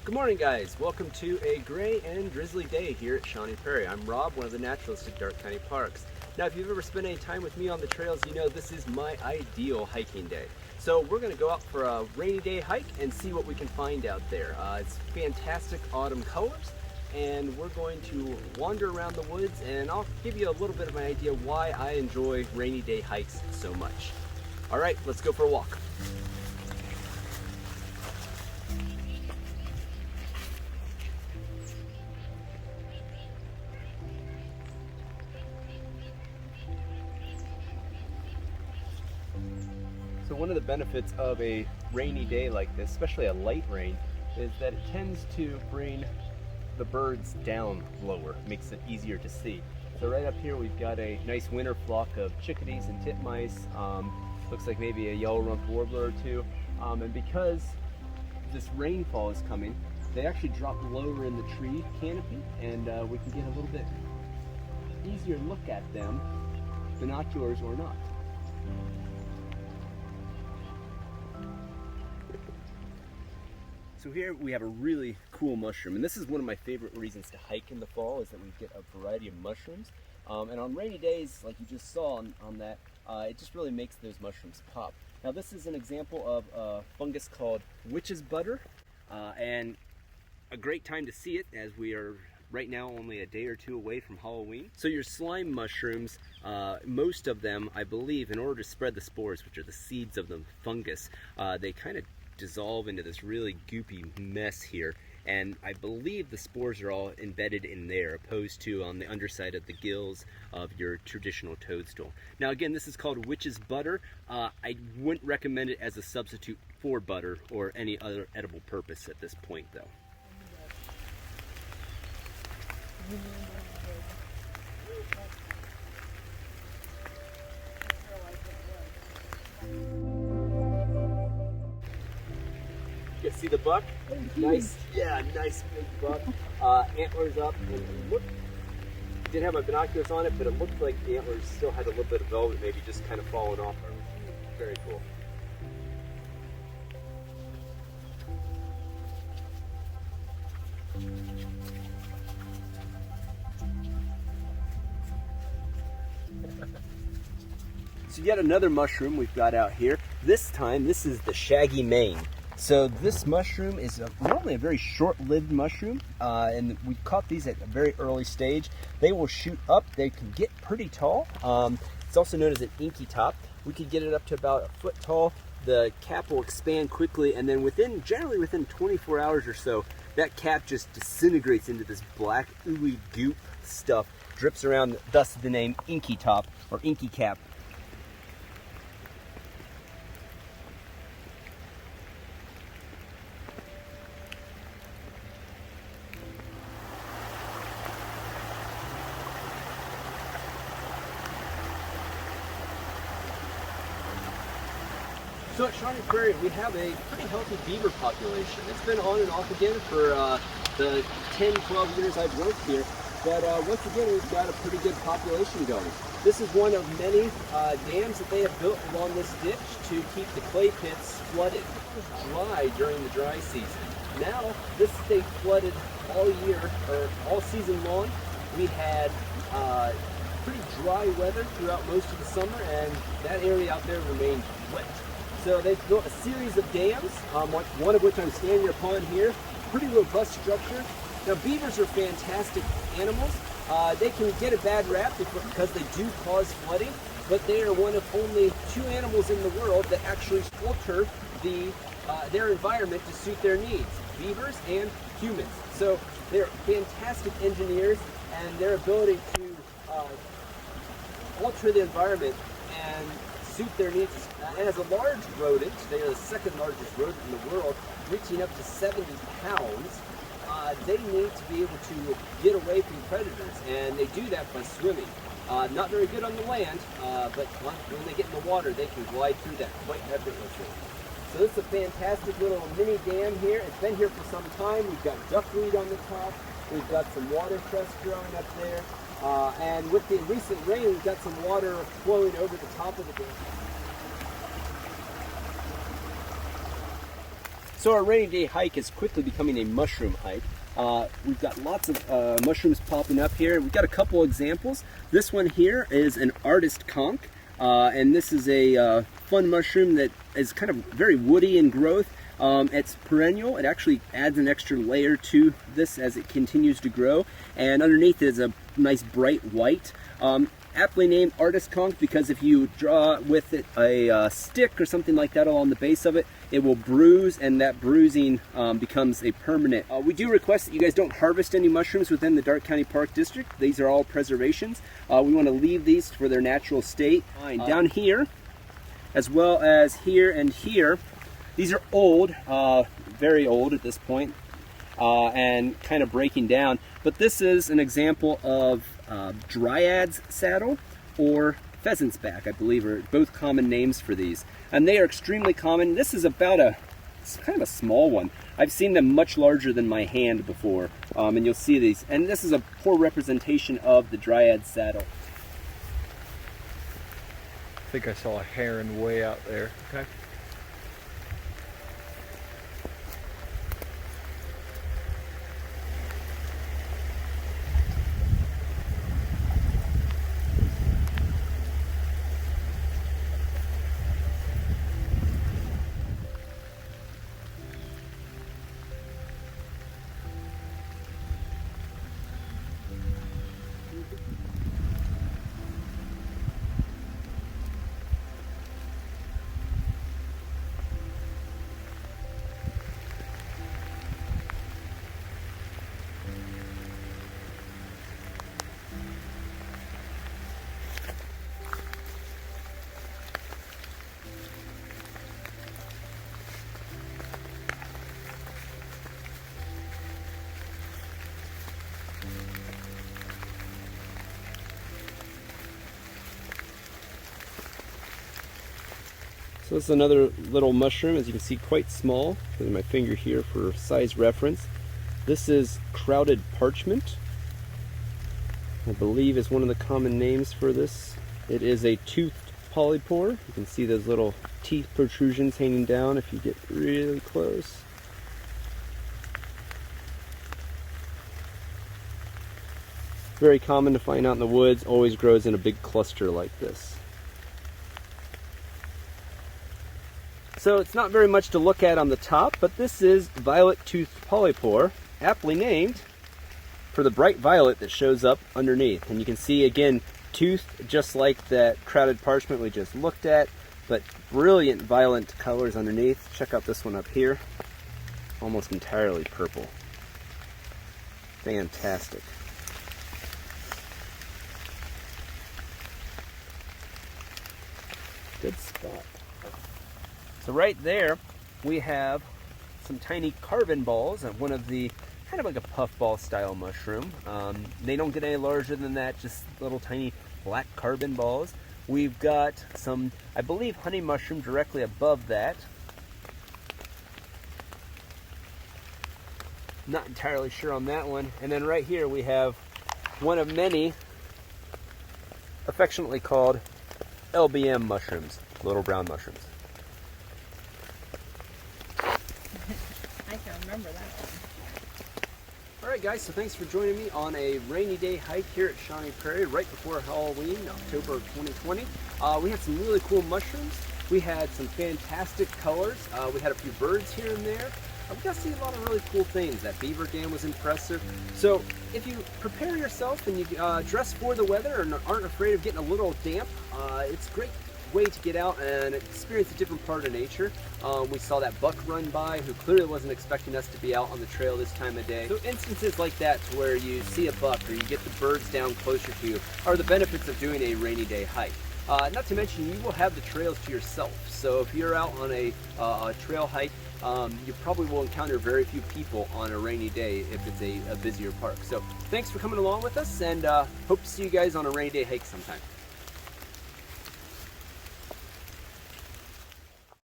Good morning, guys. Welcome to a gray and drizzly day here at Shawnee Prairie. I'm Rob, one of the naturalists at Darke County Parks. Now, if you've ever spent any time with me on the trails, you know this is my ideal hiking day. So we're going to go out for a rainy day hike and see what we can find out there. It's fantastic autumn colors, and we're going to wander around the woods, and I'll give you a little bit of an idea why I enjoy rainy day hikes so much. All right, let's go for a walk. So one of the benefits of a rainy day like this, especially a light rain, is that it tends to bring the birds down lower, makes it easier to see. So right up here we've got a nice winter flock of chickadees and titmice, looks like maybe a yellow-rumped warbler or two, and because this rainfall is coming, they actually drop lower in the tree canopy, and we can get a little bit easier look at them, binoculars or not. So here we have a really cool mushroom, and this is one of my favorite reasons to hike in the fall, is that we get a variety of mushrooms. And on rainy days, like you just saw on that, it just really makes those mushrooms pop. Now this is an example of a fungus called witch's butter, and a great time to see it as we are right now only a day or two away from Halloween. So your slime mushrooms, most of them, I believe, in order to spread the spores, which are the seeds of the fungus, they kind of dissolve into this really goopy mess here, and I believe the spores are all embedded in there, opposed to on the underside of the gills of your traditional toadstool. Now again, this is called witch's butter. I wouldn't recommend it as a substitute for butter or any other edible purpose at this point though. You see the buck? Nice, yeah, nice big buck. Antlers up, and look, didn't have my binoculars on it, but it looked like the antlers still had a little bit of velvet, maybe just kind of falling off. Very cool. So yet another mushroom we've got out here. This time, this is the shaggy mane. So this mushroom is normally a very short-lived mushroom, and we caught these at a very early stage. They will shoot up. They can get pretty tall. It's also known as an inky top. We could get it up to about a foot tall. The cap will expand quickly, and then generally within 24 hours or so, that cap just disintegrates into this black ooey goop stuff, drips around, thus the name inky top or inky cap. So at Shawnee Prairie, we have a pretty healthy beaver population. It's been on and off again for the 10, 12 years I've worked here, but once again, we've got a pretty good population going. This is one of many dams that they have built along this ditch to keep the clay pits flooded dry during the dry season. Now, this stayed flooded all year, or all season long. We had pretty dry weather throughout most of the summer, and that area out there remained wet. So they've built a series of dams, one of which I'm standing upon here. Pretty robust structure. Now beavers are fantastic animals. They can get a bad rap because they do cause flooding, but they are one of only 2 animals in the world that actually alter their environment to suit their needs, beavers and humans. So they're fantastic engineers, and their ability to alter the environment and suit their needs. And as a large rodent, they are the second largest rodent in the world, reaching up to 70 pounds. They need to be able to get away from predators, and they do that by swimming. Not very good on the land, but when they get in the water, they can glide through that quite effortlessly. So this is a fantastic little mini dam here. It's been here for some time. We've got duckweed on the top. We've got some watercress growing up there. And with the recent rain, we've got some water flowing over the top of the dam. So our rainy day hike is quickly becoming a mushroom hike. We've got lots of mushrooms popping up here. We've got a couple examples. This one here is an artist conch, and this is a fun mushroom that is kind of very woody in growth. It's perennial. It actually adds an extra layer to this as it continues to grow, and underneath is a nice bright white. Aptly named artist conch because if you draw with it a stick or something like that along the base of it, it will bruise, and that bruising becomes a permanent. We do request that you guys don't harvest any mushrooms within the Darke County Park District. These are all preservations. We want to leave these for their natural state. Down here, as well as here and here, these are old, very old at this point, and kind of breaking down. But this is an example of dryad's saddle or pheasant's back, I believe, are both common names for these. And they are extremely common. This is about it's kind of a small one. I've seen them much larger than my hand before, and you'll see these. And this is a poor representation of the dryad saddle. I think I saw a heron way out there. Okay. So this is another little mushroom, as you can see, quite small. Put my finger here for size reference. This is crowded parchment, I believe is one of the common names for this. It is a toothed polypore. You can see those little teeth protrusions hanging down if you get really close. Very common to find out in the woods, always grows in a big cluster like this. So it's not very much to look at on the top, but this is violet-toothed polypore, aptly named for the bright violet that shows up underneath. And you can see, again, toothed just like that crowded parchment we just looked at, but brilliant violet colors underneath. Check out this one up here, almost entirely purple. Fantastic. Good spot. So right there, we have some tiny carbon balls of one of the, kind of like a puffball style mushroom. They don't get any larger than that, just little tiny black carbon balls. We've got some, I believe, honey mushroom directly above that. Not entirely sure on that one. And then right here we have one of many affectionately called LBM mushrooms, little brown mushrooms. I can remember that one. Alright guys, so thanks for joining me on a rainy day hike here at Shawnee Prairie right before Halloween, October of 2020. We had some really cool mushrooms. We had some fantastic colors. We had a few birds here and there. We got to see a lot of really cool things. That beaver dam was impressive. So if you prepare yourself and you dress for the weather and aren't afraid of getting a little damp, it's a great way to get out and experience a different part of nature. We saw that buck run by who clearly wasn't expecting us to be out on the trail this time of day. So instances like that to where you see a buck or you get the birds down closer to you are the benefits of doing a rainy day hike. Not to mention you will have the trails to yourself. So if you're out on a trail hike, you probably will encounter very few people on a rainy day if it's a busier park. So thanks for coming along with us, and hope to see you guys on a rainy day hike sometime.